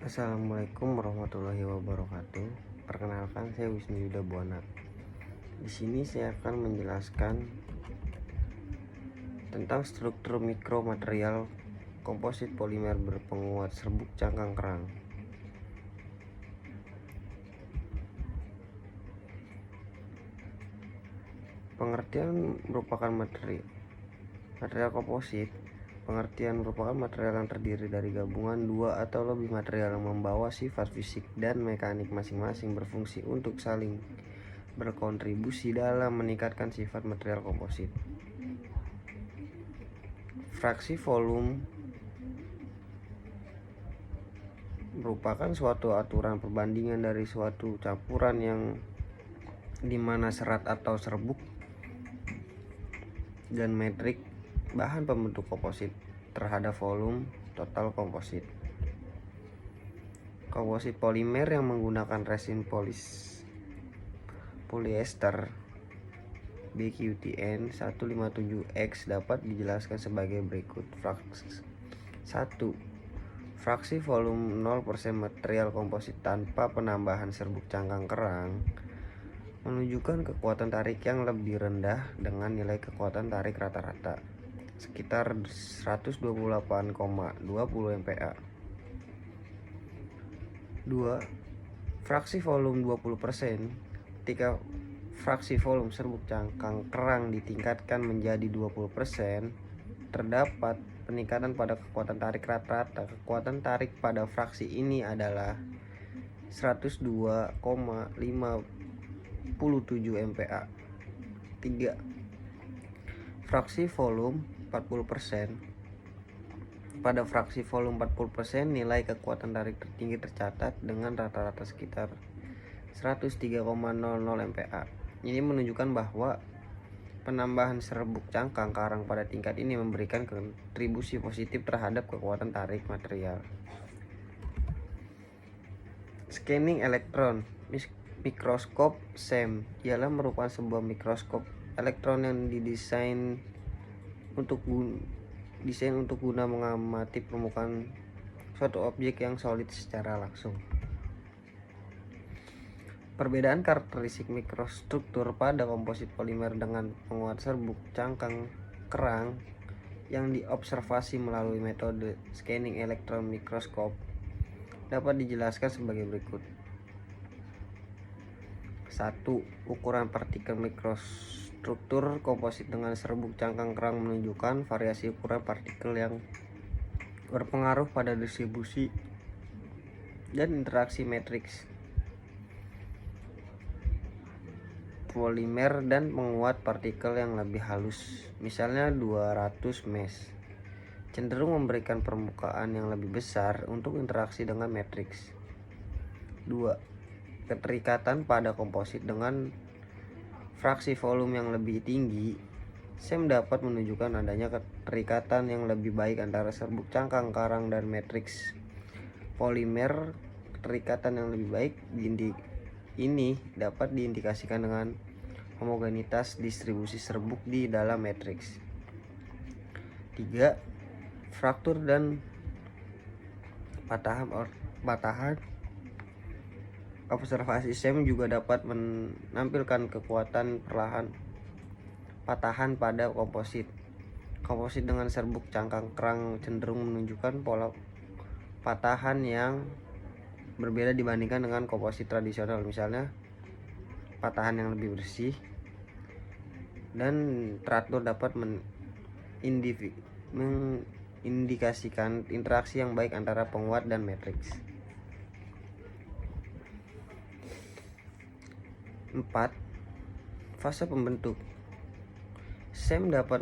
Assalamualaikum warahmatullahi wabarakatuh. Perkenalkan, saya Wisnu Yuda Buana. Di sini saya akan menjelaskan tentang struktur mikromaterial komposit polimer berpenguat serbuk cangkang kerang. Pengertian merupakan material komposit. Pengertian merupakan material yang terdiri dari gabungan dua atau lebih material yang membawa sifat fisik dan mekanik masing-masing berfungsi untuk saling berkontribusi dalam meningkatkan sifat material komposit. Fraksi volume merupakan suatu aturan perbandingan dari suatu campuran yang dimana serat atau serbuk dan metrik bahan pembentuk komposit terhadap volume total komposit. Komposit polimer yang menggunakan resin polyester BQTN 157X dapat dijelaskan sebagai berikut. 1. Fraksi volume 0% material komposit tanpa penambahan serbuk cangkang kerang menunjukkan kekuatan tarik yang lebih rendah dengan nilai kekuatan tarik rata-rata sekitar 128,20 MPa. 2. Fraksi volume 20%. Ketika fraksi volume serbuk cangkang kerang ditingkatkan menjadi 20%, terdapat peningkatan pada kekuatan tarik rata-rata. Kekuatan tarik pada fraksi ini adalah 102,57 MPa. 3. Fraksi volume 40%. Pada fraksi volume 40%, nilai kekuatan tarik tertinggi tercatat dengan rata-rata sekitar 103,00 MPa. Ini menunjukkan bahwa penambahan serbuk cangkang karang pada tingkat ini memberikan kontribusi positif terhadap kekuatan tarik material. Scanning elektron mikroskop SEM ialah merupakan sebuah mikroskop elektron yang didesain untuk guna mengamati permukaan suatu objek yang solid secara langsung. Perbedaan karakteristik mikrostruktur pada komposit polimer dengan penguat serbuk cangkang kerang yang diobservasi melalui metode scanning elektron mikroskop dapat dijelaskan sebagai berikut. 1. Ukuran partikel mikrostruktur komposit dengan serbuk cangkang kerang menunjukkan variasi ukuran partikel yang berpengaruh pada distribusi dan interaksi matriks polimer dan penguat partikel yang lebih halus, misalnya 200 mesh, cenderung memberikan permukaan yang lebih besar untuk interaksi dengan matriks. 2. Keterikatan pada komposit dengan fraksi volume yang lebih tinggi. SEM dapat menunjukkan adanya keterikatan yang lebih baik antara serbuk cangkang karang dan matriks polimer. Keterikatan yang lebih baik ini dapat diindikasikan dengan homogenitas distribusi serbuk di dalam matriks. 3. Fraktur dan patahan. Observasi SEM juga dapat menampilkan kekuatan patahan pada komposit. Komposit dengan serbuk cangkang kerang cenderung menunjukkan pola patahan yang berbeda dibandingkan dengan komposit tradisional, misalnya patahan yang lebih bersih, dan teratur dapat mengindikasikan interaksi yang baik antara penguat dan matriks. 4. Fase pembentuk. SEM dapat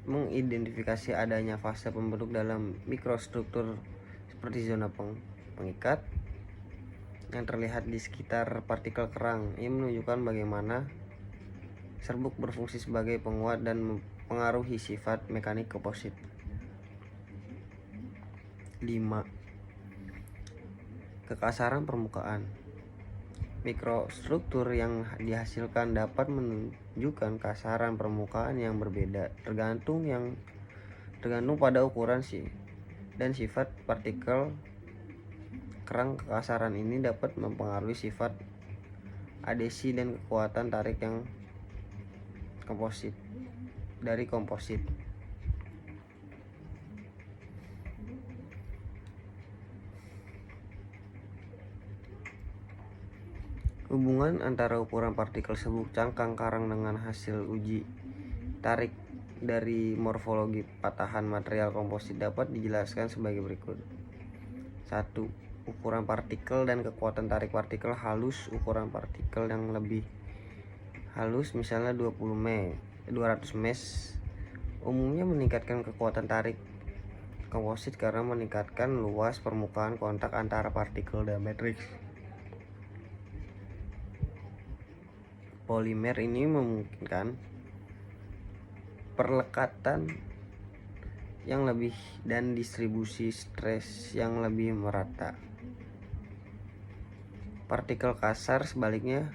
mengidentifikasi adanya fase pembentuk dalam mikrostruktur seperti zona pengikat yang terlihat di sekitar partikel kerang. Ini menunjukkan bagaimana serbuk berfungsi sebagai penguat dan mempengaruhi sifat mekanik komposit. 5. Kekasaran permukaan. Mikrostruktur yang dihasilkan dapat menunjukkan kasaran permukaan yang berbeda tergantung pada ukuran dan sifat partikel kerang kekasaran ini dapat mempengaruhi sifat adhesi dan kekuatan tarik yang komposit. Hubungan antara ukuran partikel serbuk cangkang karang dengan hasil uji tarik dari morfologi patahan material komposit dapat dijelaskan sebagai berikut. 1. Ukuran partikel dan kekuatan tarik partikel halus. Ukuran partikel yang lebih halus, misalnya 200 mesh, umumnya meningkatkan kekuatan tarik komposit karena meningkatkan luas permukaan kontak antara partikel dan matriks. Polimer ini memungkinkan perlekatan yang lebih dan distribusi stres yang lebih merata. Partikel kasar sebaliknya,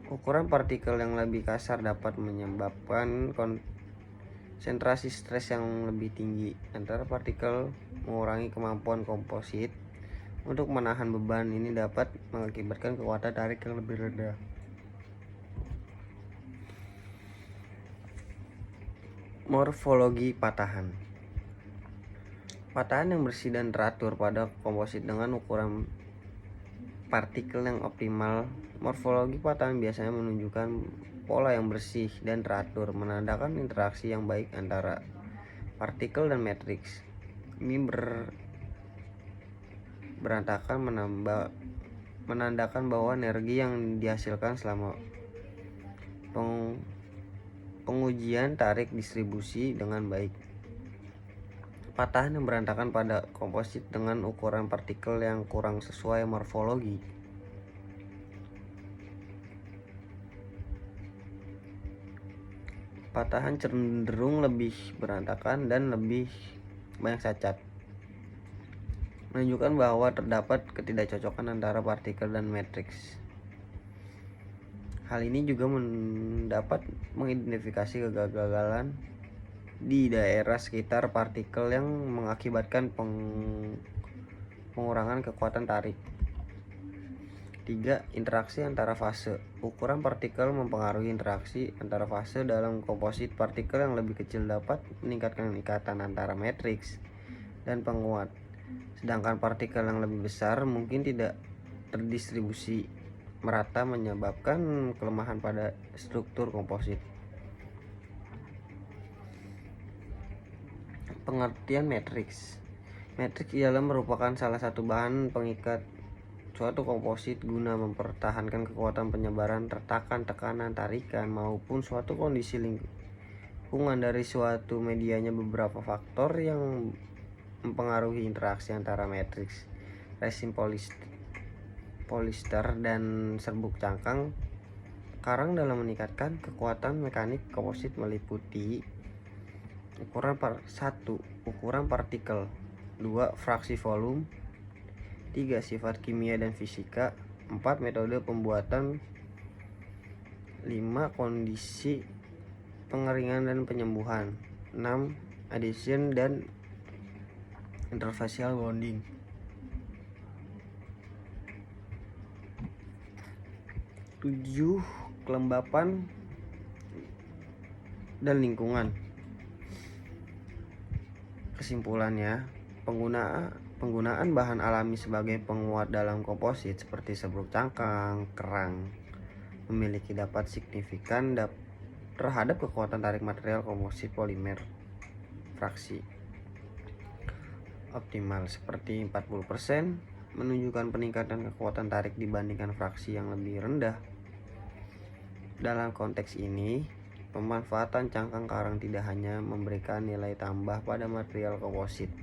ukuran partikel yang lebih kasar dapat menyebabkan konsentrasi stres yang lebih tinggi antara partikel, mengurangi kemampuan komposit untuk menahan beban. Ini dapat mengakibatkan kekuatan tarik yang lebih rendah. Morfologi patahan. Patahan yang bersih dan teratur pada komposit dengan ukuran partikel yang optimal. Morfologi patahan biasanya menunjukkan pola yang bersih dan teratur, menandakan interaksi yang baik antara partikel dan matriks. Ini berantakan menandakan bahwa energi yang dihasilkan selama pengujian tarik distribusi dengan baik. Patahan yang berantakan pada komposit dengan ukuran partikel yang kurang sesuai morfologi. Patahan cenderung lebih berantakan dan lebih banyak cacat, menunjukkan bahwa terdapat ketidakcocokan antara partikel dan matriks. Hal ini juga dapat mengidentifikasi kegagalan di daerah sekitar partikel yang mengakibatkan pengurangan kekuatan tarik. 3. Interaksi antara fase. Ukuran partikel mempengaruhi interaksi antara fase dalam komposit. Partikel yang lebih kecil dapat meningkatkan ikatan antara matriks dan penguat, sedangkan partikel yang lebih besar mungkin tidak terdistribusi merata, menyebabkan kelemahan pada struktur komposit. Pengertian matriks. Matriks ialah merupakan salah satu bahan pengikat suatu komposit guna mempertahankan kekuatan penyebaran, retakan, tekanan, tarikan, maupun suatu kondisi lingkungan dari suatu medianya. Beberapa faktor yang mempengaruhi interaksi antara matriks, resin polister dan serbuk cangkang karang dalam meningkatkan kekuatan mekanik komposit meliputi 1. Ukuran partikel, 2. Fraksi volume, 3. Sifat kimia dan fisika, 4. Metode pembuatan, 5. Kondisi pengeringan dan penyembuhan, 6. Adhesion dan interfacial bonding. 7. Kelembapan dan lingkungan. Kesimpulannya, penggunaan bahan alami sebagai penguat dalam komposit seperti serbuk cangkang, kerang memiliki dampak signifikan terhadap kekuatan tarik material komposit polimer fraksi optimal seperti 40%, menunjukkan peningkatan kekuatan tarik dibandingkan fraksi yang lebih rendah. Dalam konteks ini, pemanfaatan cangkang karang tidak hanya memberikan nilai tambah pada material komposit,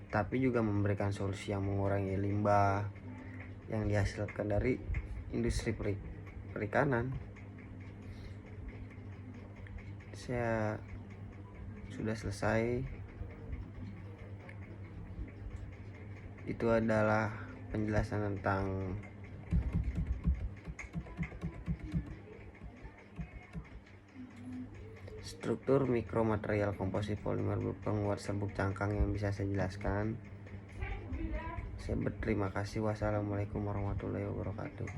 tapi juga memberikan solusi yang mengurangi limbah yang dihasilkan dari industri perikanan. Saya sudah selesai. Itu adalah penjelasan tentang struktur mikromaterial komposit polimer berpenguat serbuk cangkang yang bisa saya jelaskan. Saya berterima kasih. Wassalamualaikum warahmatullahi wabarakatuh.